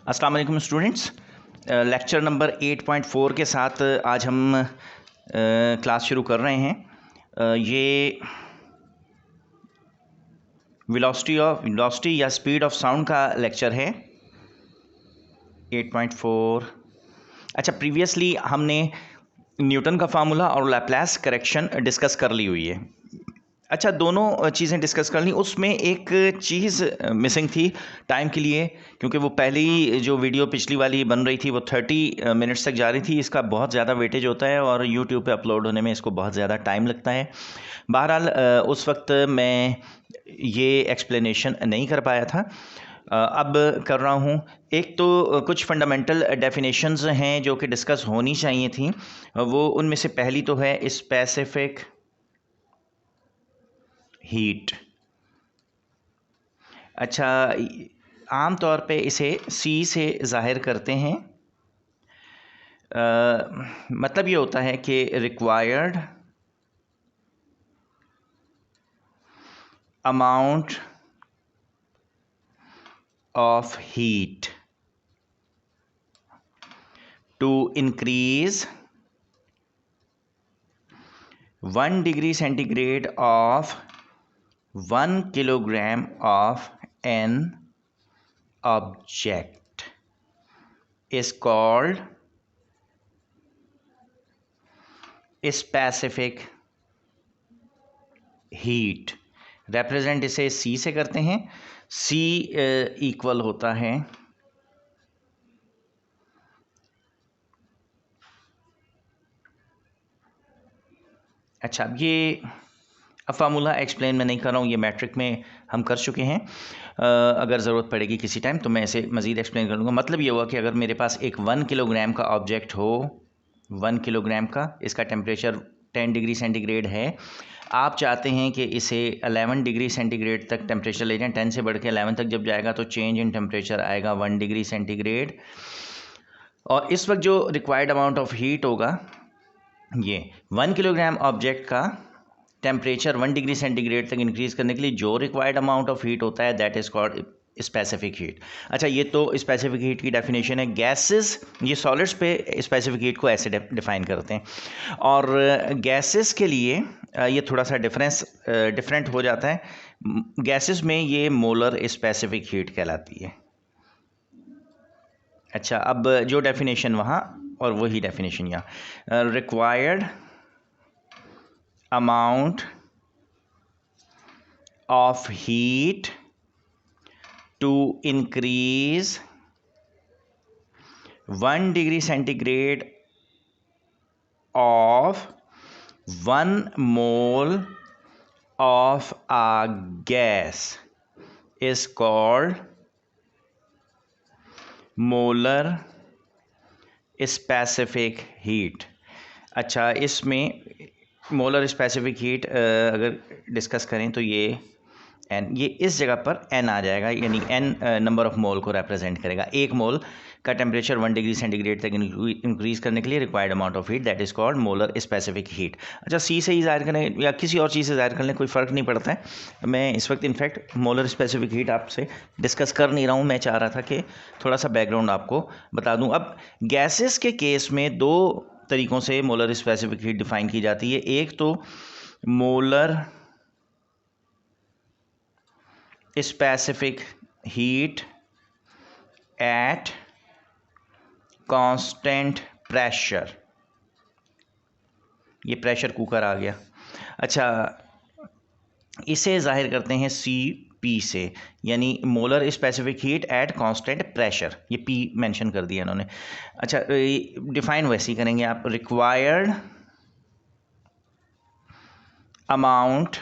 अस्सलाम वालेकुम students. Lecture number 8.4 के साथ आज हम क्लास शुरू कर रहे हैं। ये वेलोसिटी या स्पीड ऑफ साउंड का लेक्चर है 8.4। अच्छा, प्रीवियसली हमने न्यूटन का फार्मूला और लैप्लास करेक्शन डिस्कस कर ली हुई है। अच्छा, दोनों चीज़ें डिस्कस कर ली। उसमें एक चीज़ मिसिंग थी टाइम के लिए, क्योंकि वो पहली जो वीडियो पिछली वाली बन रही थी वो 30 मिनट्स तक जा रही थी। इसका बहुत ज़्यादा वेटेज होता है और यूट्यूब पे अपलोड होने में इसको बहुत ज़्यादा टाइम लगता है। बहरहाल उस वक्त मैं ये एक्सप्लेनेशन नहीं कर पाया था, अब कर रहा हूँ। एक तो कुछ फंडामेंटल डेफिनेशंस हैं जो कि डिस्कस होनी चाहिए थी। वो उनमें से पहली तो है स्पेसिफिक हीट। अच्छा, आम तौर पे इसे सी से ज़ाहिर करते हैं। मतलब ये होता है कि required amount of heat to increase 1 degree centigrade of 1 kilogram of an object is called specific heat। represent इसे C से करते हैं। C इक्वल होता है अच्छा, ये फार्मूला एक्सप्लेन मैं नहीं कर रहा हूँ, ये मैट्रिक में हम कर चुके हैं। अगर ज़रूरत पड़ेगी किसी टाइम तो मैं इसे मज़ीद एक्सप्लेन कर लूँगा। मतलब ये हुआ कि अगर मेरे पास एक 1 किलोग्राम का ऑब्जेक्ट हो, 1 किलोग्राम का, इसका टेम्परेचर 10 डिग्री सेंटीग्रेड है। आप चाहते हैं कि इसे 11 डिग्री सेंटीग्रेड तक टेम्परेचर ले जाएं। 10 से बढ़ के 11 तक जब जाएगा तो चेंज इन टेम्परेचर आएगा 1 डिग्री सेंटीग्रेड। और इस वक्त जो रिक्वायर्ड अमाउंट ऑफ हीट होगा, ये 1 किलोग्राम ऑब्जेक्ट का टेम्परेचर 1 डिग्री सेंटीग्रेड तक इंक्रीज़ करने के लिए जो रिक्वायर्ड अमाउंट ऑफ हीट होता है, that is called specific heat. अच्छा, ये तो स्पेसिफिक हीट की डेफिनेशन है। गैसेस, ये सॉलिड्स पे स्पेसिफिक हीट को ऐसे डिफाइन करते हैं, और गैसेस के लिए ये थोड़ा सा डिफरेंट हो जाता है। गैसेस में ये मोलर स्पेसिफिक हीट कहलाती है। अच्छा, अब जो डेफिनेशन वहाँ और वही डेफिनेशन यहाँ। Required amount of heat to increase 1 degree centigrade of 1 mole of a gas is called molar specific heat। अच्छा, इसमें मोलर स्पेसिफिक हीट अगर डिस्कस करें तो ये एन, ये इस जगह पर एन आ जाएगा, यानी एन नंबर ऑफ मोल को रिप्रेजेंट करेगा। एक मोल का टेम्परेचर 1 डिग्री सेंटीग्रेड तक इंक्रीज करने के लिए required amount of heat, that is called molar specific heat. अच्छा, सी से ही जाहिर करें या किसी और चीज़ से जाहिर कर लें, कोई फ़र्क नहीं पड़ता है। मैं इस वक्त इनफैक्ट मोलर स्पेसिफिक हीट आपसे डिस्कस कर नहीं रहा हूँ, मैं चाह रहा था कि थोड़ा सा बैकग्राउंड आपको बता दूँ। अब गैसेस के केस में दो तरीक़ों से मोलर स्पेसिफिक हीट डिफाइन की जाती है। एक तो molar specific heat at constant pressure, ये प्रेशर कुकर आ गया। अच्छा, इसे जाहिर करते हैं सी पी से, यानी molar specific heat at constant pressure, ये पी मेंशन कर दिया इन्होंने। अच्छा, डिफाइन वैसे ही करेंगे आप। Required amount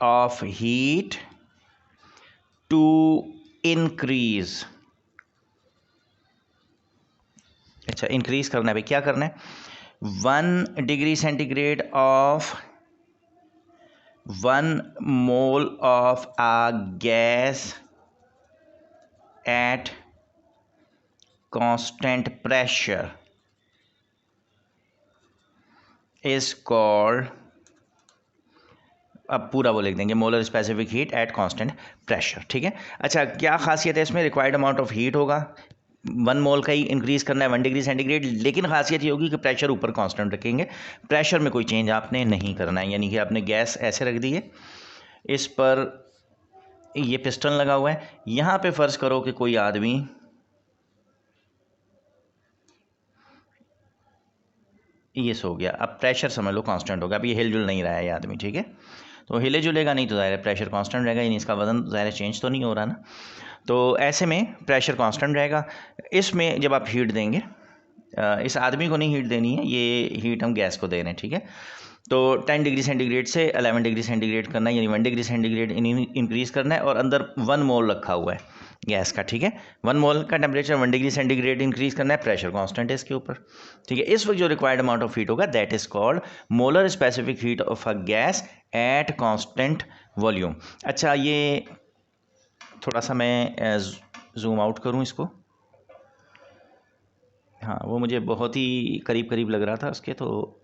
of heat to increase, अच्छा इंक्रीज करना है भाई, क्या करना है? 1 degree centigrade of 1 mole of a gas at constant pressure is called अब पूरा वो लिख देंगे, molar specific heat at constant pressure, ठीक है। अच्छा, क्या खासियत है इसमें? रिक्वायर्ड अमाउंट ऑफ हीट होगा, 1 मोल का ही इंक्रीज़ करना है 1 डिग्री सेंटीग्रेड, लेकिन खासियत ये होगी कि प्रेशर ऊपर कांस्टेंट रखेंगे, प्रेशर में कोई चेंज आपने नहीं करना है। यानी कि आपने गैस ऐसे रख दी है, इस पर ये पिस्टन लगा हुआ है, यहाँ पे फ़र्ज़ करो कि कोई आदमी ये सो गया, अब प्रेशर समझ लो कांस्टेंट होगा, अब ये हिलजुल नहीं रहा है ये आदमी, ठीक है। तो हिले जुलेगा नहीं तो ज़ाहिर है प्रेशर कांस्टेंट रहेगा, यानी इसका वज़न ज़ाहिर चेंज तो नहीं हो रहा ना। तो ऐसे में प्रेशर कांस्टेंट रहेगा। इसमें जब आप हीट देंगे, इस आदमी को नहीं हीट देनी है, ये हीट हम गैस को दे रहे हैं, ठीक है। तो 10 डिग्री सेंटीग्रेड से 11 डिग्री सेंटीग्रेड करना है, यानी 1 डिग्री सेंटीग्रेड इंक्रीज़ करना है, और अंदर 1 मोल रखा हुआ है गैस का, ठीक है। 1 मोल का टेम्परेचर 1 डिग्री सेंटीग्रेड इंक्रीज़ करना है, प्रेशर कांस्टेंट है इसके ऊपर, ठीक है। इस वक्त जो रिक्वायर्ड अमाउंट ऑफ हीट होगा that is called molar specific heat of a gas at constant volume. अच्छा, ये थोड़ा सा मैं जूम आउट करूँ इसको, हाँ वो मुझे बहुत ही करीब करीब लग रहा था उसके, तो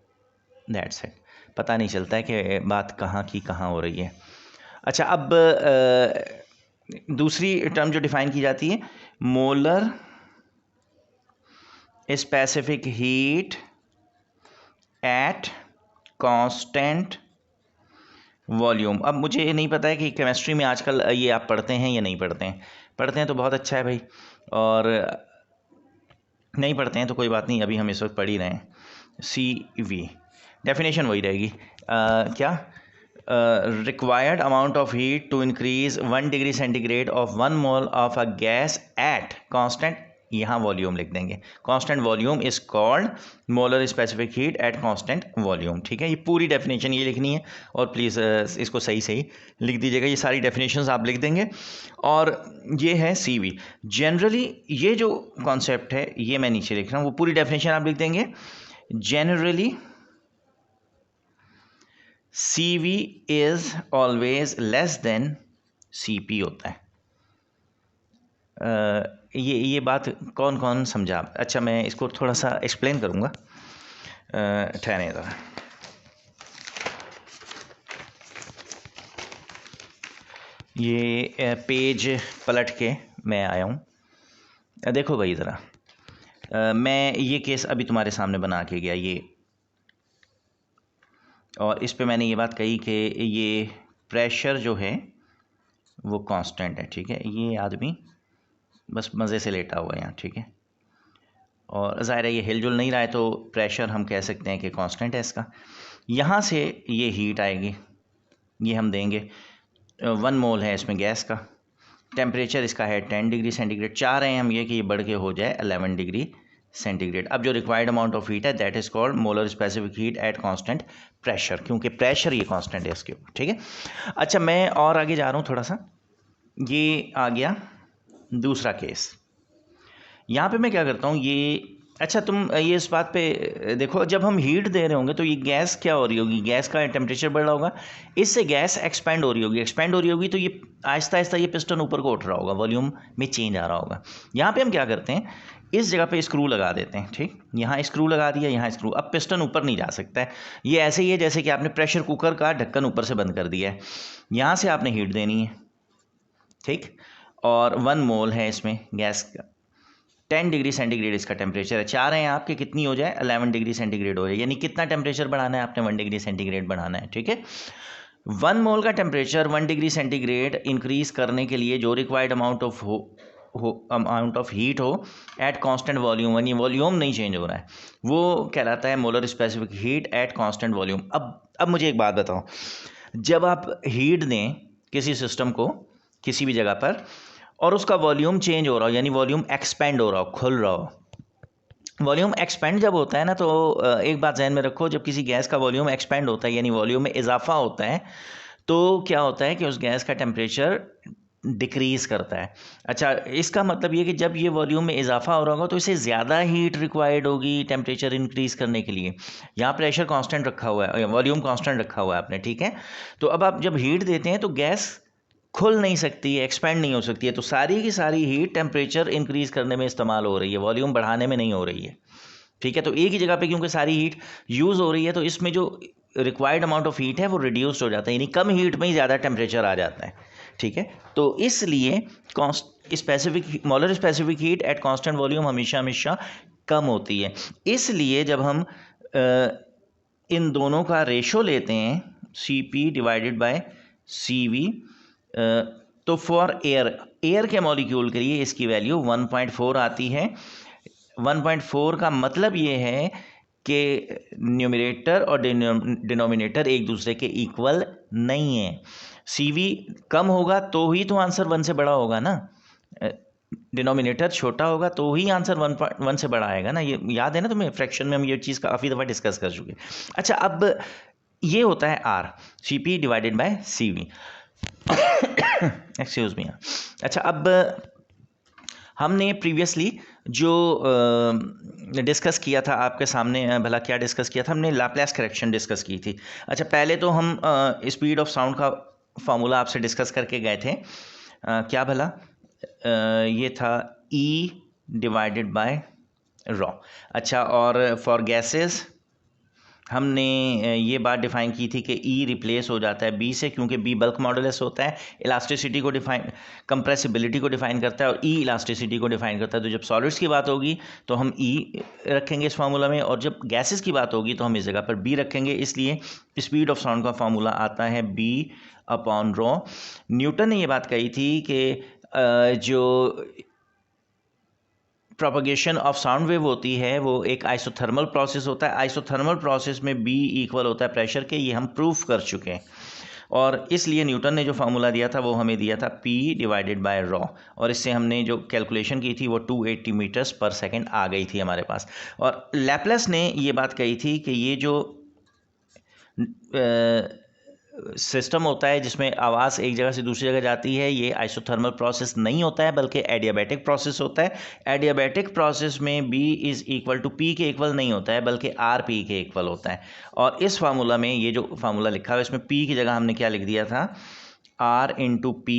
दैट्स इट, पता नहीं चलता है कि बात कहाँ की कहाँ हो रही है। अच्छा, अब दूसरी टर्म जो डिफाइन की जाती है, molar specific heat at constant volume. अब मुझे नहीं पता है कि केमिस्ट्री में आजकल ये आप पढ़ते हैं या नहीं पढ़ते हैं। पढ़ते हैं तो बहुत अच्छा है भाई, और नहीं पढ़ते हैं तो कोई बात नहीं, अभी हम इस वक्त पढ़ ही रहे हैं। CV डेफिनेशन वही रहेगी, क्या? Required amount of heat to increase 1 degree centigrade of 1 mole of a gas at constant, यहाँ वॉल्यूम लिख देंगे, constant volume is called molar specific heat at constant volume, ठीक है। ये पूरी डेफिनेशन ये लिखनी है, और प्लीज़ इसको सही सही लिख दीजिएगा, ये सारी डेफिनेशंस आप लिख देंगे। और ये है CV। जनरली ये जो कॉन्सेप्ट है ये मैं नीचे लिख रहा हूँ, वो पूरी डेफिनेशन आप लिख देंगे। Generally CV is always less than CP होता है। ये बात कौन कौन समझा? अच्छा, मैं इसको थोड़ा सा एक्सप्लेन करूँगा, ठहरे ज़रा। ये पेज पलट के मैं आया हूँ, देखो भाई ज़रा, मैं ये केस अभी तुम्हारे सामने बना के गया ये, और इस पे मैंने ये बात कही कि ये प्रेशर जो है वो कांस्टेंट है, ठीक है। ये आदमी बस मज़े से लेटा हुआ है यहाँ, ठीक है, और ज़ाहिर है ये हिलजुल नहीं रहा है, तो प्रेशर हम कह सकते हैं कि कांस्टेंट है इसका। यहाँ से ये हीट आएगी, ये हम देंगे, 1 मोल है इसमें गैस का, टेम्परेचर इसका है 10 डिग्री सेंटीग्रेड, चाह रहे हैं हम ये कि ये बढ़ के हो जाए 11 डिग्री सेंटीग्रेड। अब जो रिक्वायर्ड अमाउंट ऑफ हीट है that is called molar specific heat at constant pressure, क्योंकि प्रेशर ये कांस्टेंट है इसके ऊपर, ठीक है। अच्छा, मैं और आगे जा रहा हूँ थोड़ा सा, ये आ गया दूसरा केस। यहाँ पे मैं क्या करता हूँ, ये अच्छा तुम ये इस बात पे देखो, जब हम हीट दे रहे होंगे तो ये गैस क्या हो रही होगी, गैस का टेम्परेचर बढ़ रहा होगा, इससे गैस एक्सपेंड हो रही होगी, एक्सपेंड हो रही होगी तो ये आहिस्ता आहिस्ता ये पिस्टन ऊपर को उठ रहा होगा, वॉल्यूम में चेंज आ रहा होगा। यहाँ पे हम क्या करते हैं, इस जगह पे स्क्रू लगा देते हैं, ठीक, यहाँ स्क्रू लगा दिया, यहाँ स्क्रू, अब पिस्टन ऊपर नहीं जा सकता है। ये ऐसे ही है जैसे कि आपने प्रेशर कुकर का ढक्कन ऊपर से बंद कर दिया है, यहाँ से आपने हीट देनी है, ठीक, और 1 मोल है इसमें गैस का, 10 डिग्री सेंटीग्रेड इसका टेम्परेचर है, चाह रहे हैं आप कि कितनी हो जाए, 11 डिग्री सेंटीग्रेड हो जाए, यानी कितना टेम्परेचर बढ़ाना है आपने, 1 डिग्री सेंटीग्रेड बढ़ाना है, ठीक है। 1 मोल का टेम्परेचर 1 डिग्री सेंटीग्रेड इंक्रीज करने के लिए जो रिक्वायर्ड अमाउंट ऑफ हीट हो एट कांस्टेंट वॉल्यूम, यानी वॉल्यूम नहीं चेंज हो रहा है, वो कहलाता है molar specific heat at constant volume. अब मुझे एक बात बताओ, जब आप हीट दें किसी सिस्टम को किसी भी जगह पर, और उसका वॉल्यूम चेंज हो रहा हो, यानी वॉल्यूम एक्सपेंड हो रहा हो, खुल रहा हो, वॉल्यूम एक्सपेंड जब होता है ना, तो एक बात जहन में रखो, जब किसी गैस का वॉल्यूम एक्सपेंड होता है यानी वॉल्यूम में इजाफा होता है, तो क्या होता है कि उस गैस का टेम्परेचर डिक्रीज़ करता है। अच्छा, इसका मतलब ये कि जब ये वॉल्यूम में इजाफा हो रहा होगा तो इसे ज़्यादा हीट रिक्वायर्ड होगी टेम्परेचर इंक्रीज़ करने के लिए। यहाँ प्रेशर कांस्टेंट रखा हुआ है, वॉल्यूम कांस्टेंट रखा हुआ है आपने, ठीक है। तो अब आप जब हीट देते हैं तो गैस खुल नहीं सकती है, एक्सपेंड नहीं हो सकती है, तो सारी की सारी हीट टेम्परेचर इंक्रीज़ करने में इस्तेमाल हो रही है, वॉल्यूम बढ़ाने में नहीं हो रही है, ठीक है। तो एक ही जगह पे क्योंकि सारी हीट यूज़ हो रही है, तो इसमें जो रिक्वायर्ड अमाउंट ऑफ हीट है वो रिड्यूस्ड हो जाता है, यानी कम हीट में ही ज़्यादा टेम्परेचर आ जाता है, ठीक है। तो इसलिए specific molar specific heat at constant volume हमेशा कम होती है। इसलिए जब हम इन दोनों का रेशो लेते हैं Cp डिवाइडेड बाय Cv, तो फॉर एयर के मॉलिक्यूल के लिए इसकी वैल्यू 1.4 आती है। 1.4 का मतलब ये है कि न्यूमरेटर और डिनोमिनेटर एक दूसरे के इक्वल नहीं है। Cv कम होगा तो ही तो आंसर 1 से बड़ा होगा ना, डिनोमिनेटर छोटा होगा तो ही आंसर 1 से बड़ा आएगा ना। ये याद है ना तुम्हें, फ्रैक्शन में हम ये चीज़ काफ़ी दफ़ा डिस्कस कर चुके। अच्छा, अब ये होता है R, Cp divided by Cv। Excuse me. अच्छा, अब हमने प्रीवियसली जो डिस्कस किया था आपके सामने, भला क्या डिस्कस किया था हमने? लैप्लेस करेक्शन डिस्कस की थी। अच्छा, पहले तो हम स्पीड ऑफ साउंड का फार्मूला आपसे डिस्कस करके गए थे। क्या भला? ये था E डिवाइडेड बाय रॉ। अच्छा, और फॉर गैसेस हमने ये बात डिफाइन की थी कि E रिप्लेस हो जाता है B से, क्योंकि B बल्क मॉडुलस होता है, इलास्टिसिटी को डिफाइन, कंप्रेसिबिलिटी को डिफाइन करता है, और E इलास्टिसिटी को डिफाइन करता है। तो जब सॉलिड्स की बात होगी तो हम E रखेंगे इस फार्मूला में, और जब गैसेस की बात होगी तो हम इस जगह पर B रखेंगे। इसलिए स्पीड ऑफ साउंड का फार्मूला आता है B अपॉन रॉ। न्यूटन ने ये बात कही थी कि जो प्रोपगेशन ऑफ साउंड वेव होती है वो एक आइसोथर्मल प्रोसेस होता है। आइसोथर्मल प्रोसेस में B इक्वल होता है प्रेशर के, ये हम प्रूफ कर चुके हैं। और इसलिए न्यूटन ने जो फार्मूला दिया था वो हमें दिया था P डिवाइडेड बाय रॉ, और इससे हमने जो कैलकुलेशन की थी वो 280 मीटर्स पर सेकेंड आ गई थी हमारे पास। और लैप्लेस ने ये बात कही थी कि ये जो सिस्टम होता है जिसमें आवाज़ एक जगह से दूसरी जगह जाती है, ये आइसोथर्मल प्रोसेस नहीं होता है बल्कि एडियाबैटिक प्रोसेस होता है। एडियाबैटिक प्रोसेस में B is equal to P के इक्वल नहीं होता है बल्कि RP के इक्वल होता है। और इस फार्मूला में ये जो फार्मूला लिखा हुआ है इसमें P की जगह हमने क्या लिख दिया था? R into P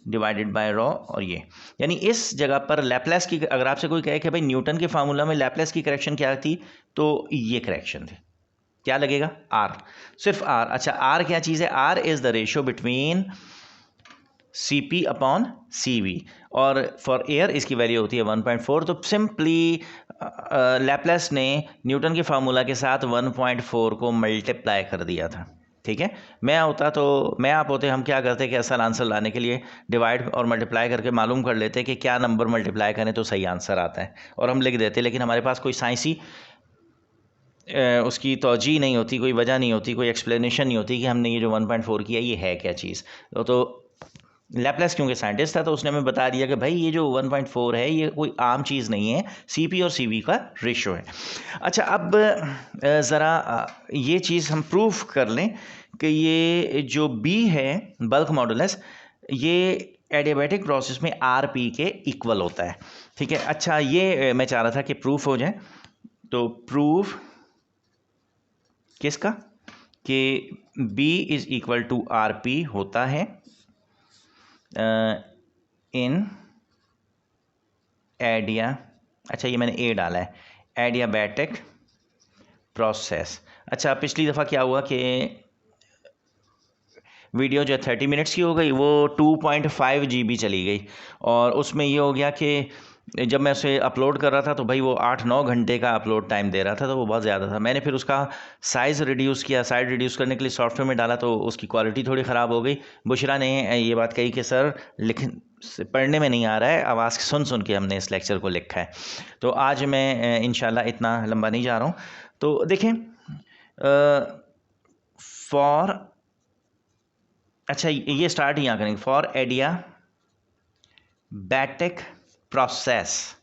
divided by raw. और ये यानी इस जगह पर लैप्लेस की, अगर आपसे कोई कहे कि भाई न्यूटन के फार्मूला में लैप्लेस की करेक्शन क्या थी, तो ये करेक्शन थी। क्या लगेगा? R, सिर्फ R। अच्छा, R क्या चीज़ है? R is the ratio between Cp upon Cv, और फॉर एयर इसकी वैल्यू होती है 1.4। तो सिंपली लैप्लेस ने न्यूटन के फार्मूला के साथ 1.4 को मल्टीप्लाई कर दिया था, ठीक है। मैं आप होते हम क्या करते कि असल आंसर लाने के लिए डिवाइड और मल्टीप्लाई करके मालूम कर लेते कि क्या नंबर मल्टीप्लाई करें तो सही आंसर आता है, और हम लिख देते। लेकिन हमारे पास कोई साइंसी उसकी तौजीह नहीं होती, कोई वजह नहीं होती, कोई एक्सप्लेनेशन नहीं होती कि हमने ये जो 1.4 किया ये है क्या चीज़। तो लैप्लेस क्योंकि साइंटिस्ट था तो उसने हमें बता दिया कि भाई ये जो 1.4 है ये कोई आम चीज़ नहीं है, Cp और Cv का रेशो है। अच्छा, अब ज़रा ये चीज़ हम प्रूफ कर लें कि ये जो B है बल्क मॉडुलस, ये एडियाबैटिक प्रोसेस में Rp के इक्वल होता है, ठीक है। अच्छा, ये मैं चाह रहा था कि प्रूफ हो जाए, तो प्रूफ किसका? कि B is equal to RP होता है इन एडिया, अच्छा ये मैंने A डाला है, एडियाबैटिक प्रोसेस। अच्छा, पिछली दफ़ा क्या हुआ कि वीडियो जो 30 मिनट्स की हो गई वो 2.5 GB चली गई, और उसमें ये हो गया कि जब मैं उसे अपलोड कर रहा था तो भाई वो 8-9 घंटे का अपलोड टाइम दे रहा था, तो वो बहुत ज़्यादा था। मैंने फिर उसका साइज़ रिड्यूस किया, साइज़ रिड्यूस करने के लिए सॉफ्टवेयर में डाला तो उसकी क्वालिटी थोड़ी ख़राब हो गई। बुशरा ने ये बात कही कि सर पढ़ने में नहीं आ रहा है, आवाज़ सुन सुन के हमने इस लेक्चर को लिखा है। तो आज मैं इंशाल्लाह इतना लंबा नहीं जा रहा हूँ। तो देखें, फॉर, अच्छा ये स्टार्ट यहाँ करेंगे, for adiabatic process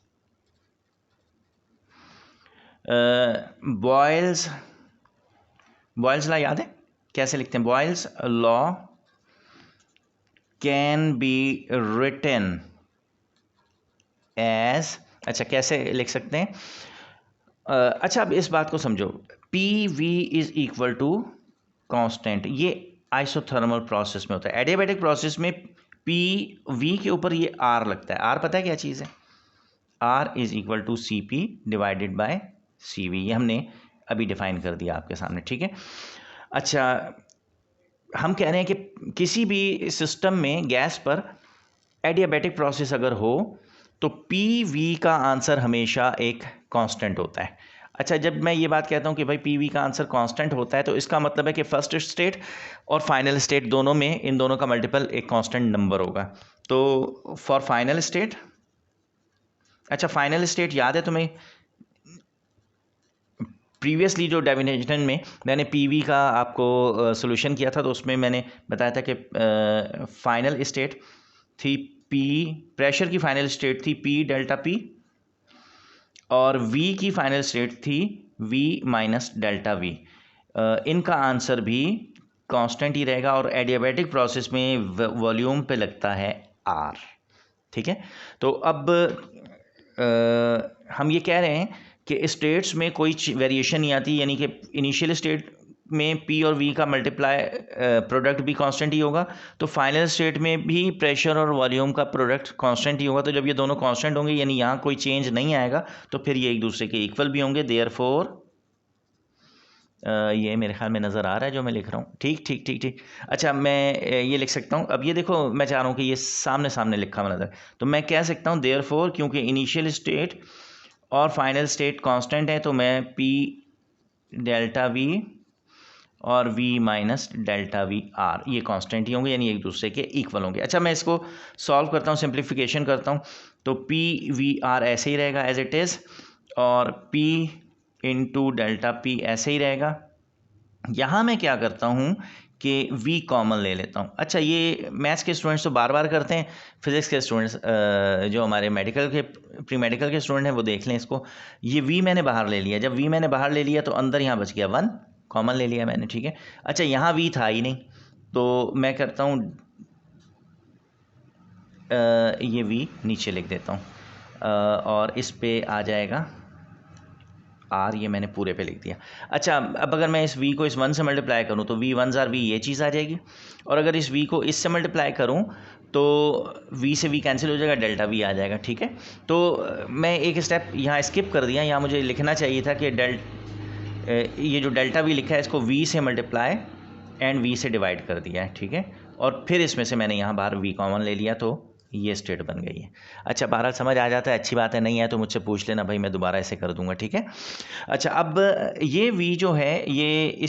Boyle's law याद है कैसे लिखते हैं? Boyle's law can be written as, अच्छा कैसे लिख सकते हैं? अच्छा, अब इस बात को समझो, PV is equal to constant, ये आइसोथर्मल प्रोसेस में होता है। एडियाबैटिक प्रोसेस में PV के ऊपर ये R लगता है। R पता है क्या चीज़ है? R is equal to CP divided by CV, ये हमने अभी डिफाइन कर दिया आपके सामने, ठीक है। अच्छा, हम कह रहे हैं कि किसी भी सिस्टम में गैस पर एडियाबैटिक प्रोसेस अगर हो तो पी वी का आंसर हमेशा एक कांस्टेंट होता है। अच्छा, जब मैं ये बात कहता हूँ कि भाई पी वी का आंसर कांस्टेंट होता है तो इसका मतलब है कि फर्स्ट स्टेट और फाइनल स्टेट दोनों में इन दोनों का मल्टीपल एक कांस्टेंट नंबर होगा। तो फॉर फाइनल स्टेट, अच्छा फाइनल स्टेट याद है तुम्हें, प्रीवियसली जो डेफिनेशन में मैंने पीवी का आपको सॉल्यूशन किया था तो उसमें मैंने बताया था कि फाइनल स्टेट थी पी, प्रेशर की फाइनल स्टेट थी पी डेल्टा पी, और वी की फाइनल स्टेट थी वी माइनस डेल्टा वी। इनका आंसर भी कांस्टेंट ही रहेगा और एडियाबैटिक प्रोसेस में वॉल्यूम पे लगता है आर। ठीक है, तो अब हम ये कह रहे हैं कि स्टेट्स में कोई वेरिएशन नहीं आती, यानी कि इनिशियल स्टेट में पी और वी का मल्टीप्लाई प्रोडक्ट भी कांस्टेंट ही होगा, तो फाइनल स्टेट में भी प्रेशर और वॉल्यूम का प्रोडक्ट कांस्टेंट ही होगा। तो जब ये दोनों कांस्टेंट होंगे यानी यहाँ कोई चेंज नहीं आएगा तो फिर ये एक दूसरे के इक्वल भी होंगे। देयरफॉर ये मेरे ख्याल में नज़र आ रहा है जो मैं लिख रहा हूँ। ठीक ठीक ठीक ठीक। अच्छा, मैं ये लिख सकता हूँ, अब ये देखो मैं चाह रहा हूँ कि ये सामने सामने लिखा हुआ नज़र, तो मैं कह सकता हूँ देयरफॉर क्योंकि इनिशियल स्टेट और फाइनल स्टेट कांस्टेंट है तो मैं पी डेल्टा वी और v minus delta V R ये कांस्टेंट ही होंगे, यानी एक दूसरे के इक्वल होंगे। अच्छा, मैं इसको सॉल्व करता हूँ, सिंप्लीफिकेशन करता हूँ, तो p v r ऐसे ही रहेगा एज इट इज़, और p इंटू डेल्टा p ऐसे ही रहेगा। यहाँ मैं क्या करता हूँ कि v कॉमन ले लेता हूँ। अच्छा, ये मैथ्स के स्टूडेंट्स तो बार बार करते हैं, फिजिक्स के स्टूडेंट्स जो हमारे मेडिकल के प्री मेडिकल के स्टूडेंट हैं वो देख लें इसको। ये v मैंने बाहर ले लिया, जब v मैंने बाहर ले लिया तो अंदर यहाँ बच गया 1, कॉमन ले लिया मैंने। ठीक है, अच्छा यहाँ v था ही नहीं तो मैं करता हूँ ये v नीचे लिख देता हूँ और इस पे आ जाएगा आर, ये मैंने पूरे पे लिख दिया। अच्छा, अब अगर मैं इस v को इस 1 से मल्टीप्लाई करूँ तो v 1 ज़ार v ये चीज़ आ जाएगी, और अगर इस v को इससे मल्टीप्लाई करूँ तो v से v कैंसिल हो जाएगा, डेल्टा v आ जाएगा। ठीक है, तो मैं एक स्टेप यहाँ स्किप कर दिया, यहाँ मुझे लिखना चाहिए था कि ये जो डेल्टा v लिखा है इसको v से मल्टीप्लाई एंड v से डिवाइड कर दिया है। ठीक है, और फिर इसमें से मैंने यहाँ बाहर v कॉमन ले लिया तो ये स्टेट बन गई है। अच्छा, बहरहाल समझ आ जाता है, अच्छी बात है, नहीं है तो मुझसे पूछ लेना भाई, मैं दोबारा ऐसे कर दूंगा। ठीक है, अच्छा अब ये v जो है ये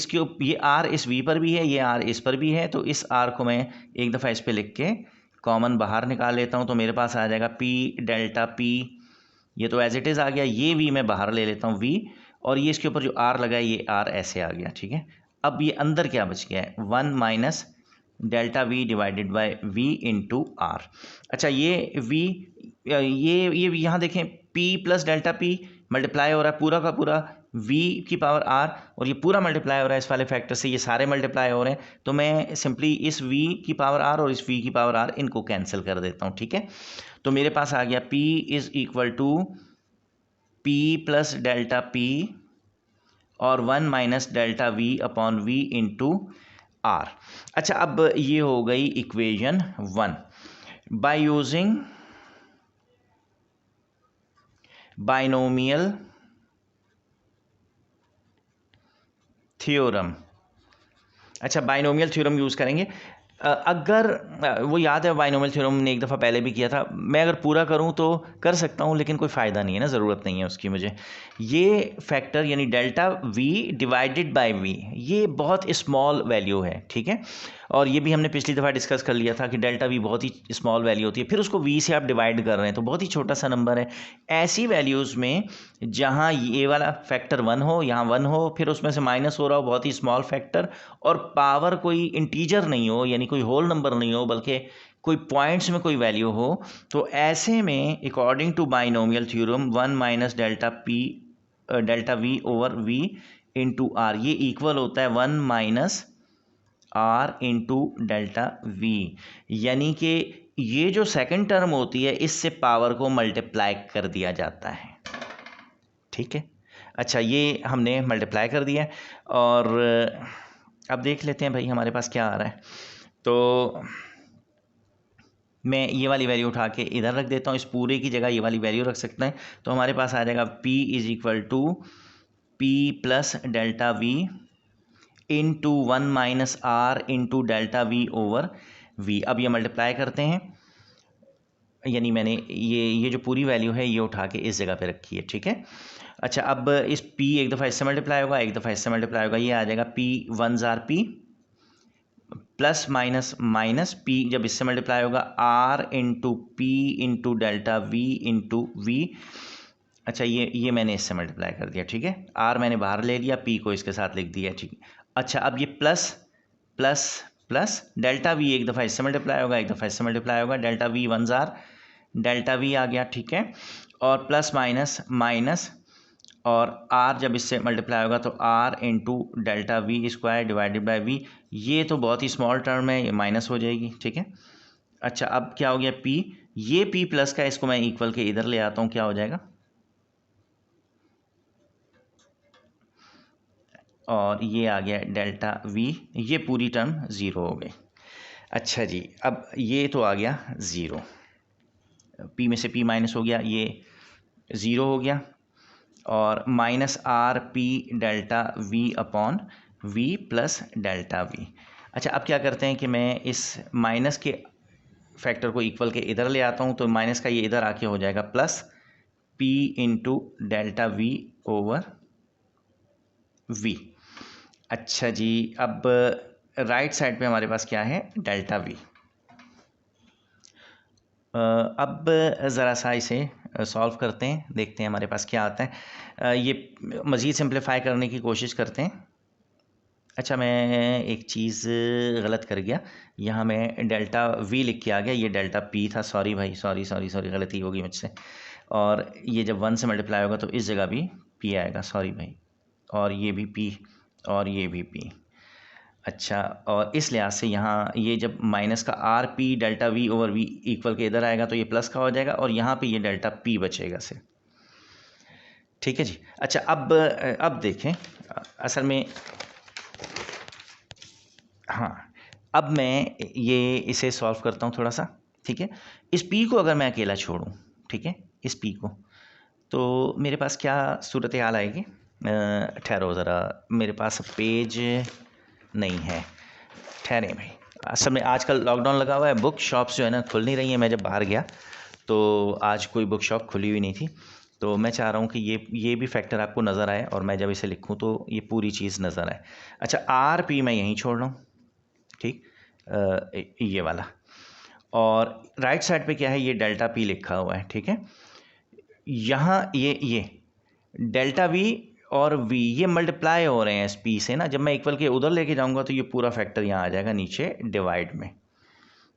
r इस v पर भी है, ये r इस पर भी है, तो इस r को मैं एक दफ़ा इस पर लिख के कॉमन बाहर निकाल लेता हूँ तो मेरे पास आ जाएगा p डेल्टा p, ये तो एज इट इज़ आ गया। ये v मैं बाहर ले लेता हूँ v, और ये इसके ऊपर जो r लगा है ये r ऐसे आ गया। ठीक है, अब ये अंदर क्या बच गया है, 1 minus delta v divided by v into R. अच्छा, ये v ये यहाँ देखें p plus delta p multiply हो रहा है पूरा का पूरा v की पावर r, और ये पूरा मल्टीप्लाई हो रहा है इस वाले फैक्टर से, ये सारे मल्टीप्लाई हो रहे हैं, तो मैं सिंपली इस v की पावर r और इस v की पावर r इनको कैंसिल कर देता हूँ। ठीक है, तो मेरे पास आ गया p is equal to p plus delta p और 1 minus delta v upon v into R. अच्छा, अब ये हो गई equation 1 by using binomial theorem. अच्छा, बाइनोमियल थ्योरम यूज़ करेंगे। अगर वो याद है बाइनोमियल थ्योरम ने एक दफ़ा पहले भी किया था, मैं अगर पूरा करूं तो कर सकता हूं लेकिन कोई फ़ायदा नहीं है ना, ज़रूरत नहीं है उसकी मुझे। ये फैक्टर यानी delta v divided by v ये बहुत स्मॉल वैल्यू है। ठीक है, और ये भी हमने पिछली दफ़ा डिस्कस कर लिया था कि डेल्टा v बहुत ही स्मॉल वैल्यू होती है, फिर उसको v से आप डिवाइड कर रहे हैं तो बहुत ही छोटा सा नंबर है। ऐसी वैल्यूज़ में जहाँ ये वाला फैक्टर 1 हो, यहाँ 1 हो, फिर उसमें से माइनस हो रहा हो, बहुत ही स्मॉल फैक्टर, और पावर कोई इंटीजर नहीं हो यानी कोई होल नंबर नहीं हो बल्कि कोई पॉइंट्स में कोई वैल्यू हो, तो ऐसे में according to binomial theorem 1 minus delta v over v into R ये इक्वल होता है 1 minus R into delta v, यानी कि ये जो सेकंड टर्म होती है इससे पावर को मल्टीप्लाई कर दिया जाता है। ठीक है, अच्छा ये हमने मल्टीप्लाई कर दिया और अब देख लेते हैं भाई हमारे पास क्या आ रहा है। तो मैं ये वाली वैल्यू उठा के इधर रख देता हूँ, इस पूरे की जगह ये वाली वैल्यू रख सकते हैं, तो हमारे पास आ जाएगा p is equal to p plus delta v into 1 minus R into delta V over V. अब ये मल्टीप्लाई करते हैं, यानी मैंने ये जो पूरी वैल्यू है ये उठा के इस जगह पे रखी है, ठीक है। अच्छा, अब इस P एक दफ़ा इससे मल्टीप्लाई होगा, एक दफ़ा इससे मल्टीप्लाई होगा, ये आ जाएगा P 1 jar P plus minus minus P जब इससे मल्टीप्लाई होगा R into P into delta V into V। अच्छा, ये मैंने इससे मल्टीप्लाई कर दिया, ठीक है। R मैंने बाहर ले लिया, P को इसके साथ लिख दिया, ठीक है। अच्छा, अब ये plus plus plus delta V एक दफ़ा इससे मल्टीप्लाई होगा, एक दफ़ा इससे मल्टीप्लाई होगा, delta V 1 jar delta V आ गया, ठीक है। और प्लस माइनस माइनस, और R जब इससे मल्टीप्लाई होगा तो R into delta V square divided by V। ये तो बहुत ही स्मॉल टर्म है, ये माइनस हो जाएगी, ठीक है। अच्छा, अब क्या हो गया P, ये P प्लस का इसको मैं इक्वल के इधर ले आता हूँ, क्या हो जाएगा, और ये आ गया डेल्टा V, ये पूरी टर्म ज़ीरो हो गई। अच्छा जी, अब ये तो आ गया ज़ीरो, P में से P माइनस हो गया, ये ज़ीरो हो गया, और minus R P delta V upon V plus delta V. अच्छा, अब क्या करते हैं कि मैं इस माइनस के फैक्टर को इक्वल के इधर ले आता हूँ, तो माइनस का ये इधर आके हो जाएगा plus P into delta V over V. अच्छा जी, अब राइट साइड पे हमारे पास क्या है, डेल्टा वी। अब ज़रा सा इसे सॉल्व करते हैं, देखते हैं हमारे पास क्या आता है। ये मज़ीद सिंप्लीफाई करने की कोशिश करते हैं। अच्छा, मैं एक चीज़ गलत कर गया, यहाँ मैं डेल्टा वी लिख के आ गया, ये डेल्टा पी था, सॉरी भाई, सॉरी सॉरी सॉरी, गलती होगी मुझसे। और ये जब 1 से मल्टीप्लाई होगा तो इस जगह भी पी आएगा, सॉरी भाई, और ये भी पी और ये भी पी। अच्छा, और इस लिहाज से यहाँ ये जब माइनस का R P delta V over V equal के इधर आएगा तो ये प्लस का हो जाएगा, और यहाँ पे ये डेल्टा पी बचेगा से, ठीक है जी। अच्छा, अब देखें, असल में हाँ, अब मैं ये इसे सॉल्व करता हूँ थोड़ा सा, ठीक है। इस पी को अगर मैं अकेला छोड़ूँ, ठीक है, इस पी को, तो मेरे पास क्या सूरत हाल आएगी। ठहरो ज़रा, मेरे पास पेज नहीं है, ठहरे भाई। असल में आजकल लॉकडाउन लगा हुआ है, बुक शॉप्स जो है ना खुल नहीं रही हैं। मैं जब बाहर गया तो आज कोई बुक शॉप खुली हुई नहीं थी, तो मैं चाह रहा हूँ कि ये भी फैक्टर आपको नज़र आए, और मैं जब इसे लिखूँ तो ये पूरी चीज़ नज़र आए। अच्छा, आर पी मैं यहीं छोड़ रहा हूँ, ठीक, ये वाला, और राइट साइड पे क्या है, ये डेल्टा पी लिखा हुआ है, ठीक है। यहाँ ये डेल्टा वी और वी ये मल्टीप्लाई हो रहे हैं इस पी से ना, जब मैं इक्वल के उधर लेके जाऊंगा तो ये पूरा फैक्टर यहाँ आ जाएगा नीचे डिवाइड में।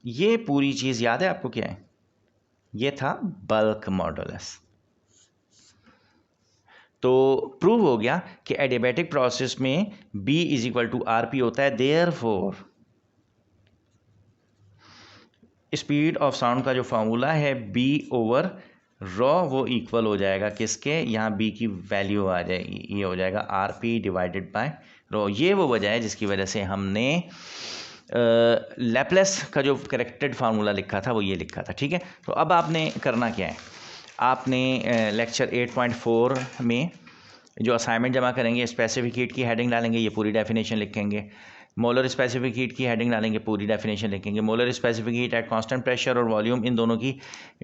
ये पूरी चीज़ याद है आपको क्या है, ये था बल्क मॉडुलस। तो प्रूव हो गया कि एडियाबैटिक प्रोसेस में B is equal to R P होता है, देयरफॉर स्पीड ऑफ साउंड का जो फार्मूला है B ओवर रॉ वो इक्वल हो जाएगा किसके, यहाँ B की वैल्यू आ जाएगी, ये हो जाएगा R P divided by raw. ये वो वजह है जिसकी वजह से हमने लैप्लेस का जो करेक्टेड फार्मूला लिखा था वो ये लिखा था, ठीक है। तो अब आपने करना क्या है, आपने लेक्चर 8.4 में जो असाइनमेंट जमा करेंगे, स्पेसिफिक हीट की हेडिंग डालेंगे, ये पूरी डेफिनेशन लिखेंगे। मोलर स्पेसिफिक हीट की हेडिंग डालेंगे, पूरी डेफिनेशन लिखेंगे। Molar specific heat at constant pressure और वॉल्यूम, इन दोनों की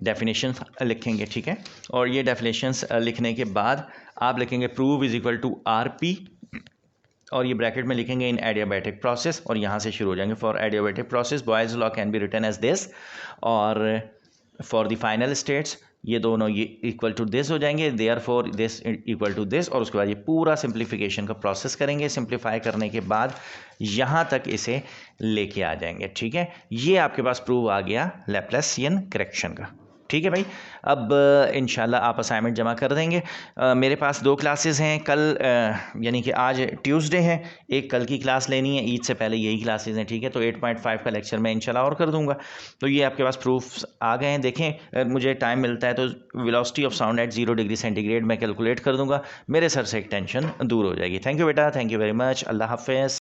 डेफिनेशन लिखेंगे, ठीक है। और ये डेफिनेशंस लिखने के बाद आप लिखेंगे prove is equal to R P, और ये ब्रैकेट में लिखेंगे इन एडियाबैटिक प्रोसेस, और यहाँ से शुरू हो जाएंगे for adiabatic process Boyle's law can be written as this, और फॉर द फाइनल स्टेट्स ये दोनों ये इक्वल टू दिस हो जाएंगे, therefore this equal to this, और उसके बाद ये पूरा सिंप्लीफिकेशन का प्रोसेस करेंगे। सिंप्लीफाई करने के बाद यहाँ तक इसे लेके आ जाएंगे, ठीक है। ये आपके पास प्रूव आ गया लैप्लासियन करेक्शन का, ठीक है भाई। अब इंशाल्लाह आप असाइनमेंट जमा कर देंगे। मेरे पास 2 क्लासेस हैं कल, यानी कि आज ट्यूसडे है, एक कल की क्लास लेनी है, ईद से पहले यही क्लासेस हैं, ठीक है। तो 8.5 का लेक्चर मैं इंशाल्लाह और कर दूंगा। तो ये आपके पास प्रूफ्स आ गए हैं, देखें मुझे टाइम मिलता है तो velocity of sound eight 0 degree centigrade मैं कैलकुलेट कर दूंगा, मेरे सर से एक टेंशन दूर हो जाएगी। थैंक यू बेटा, थैंक यू वेरी मच, अल्लाह हाफिज़।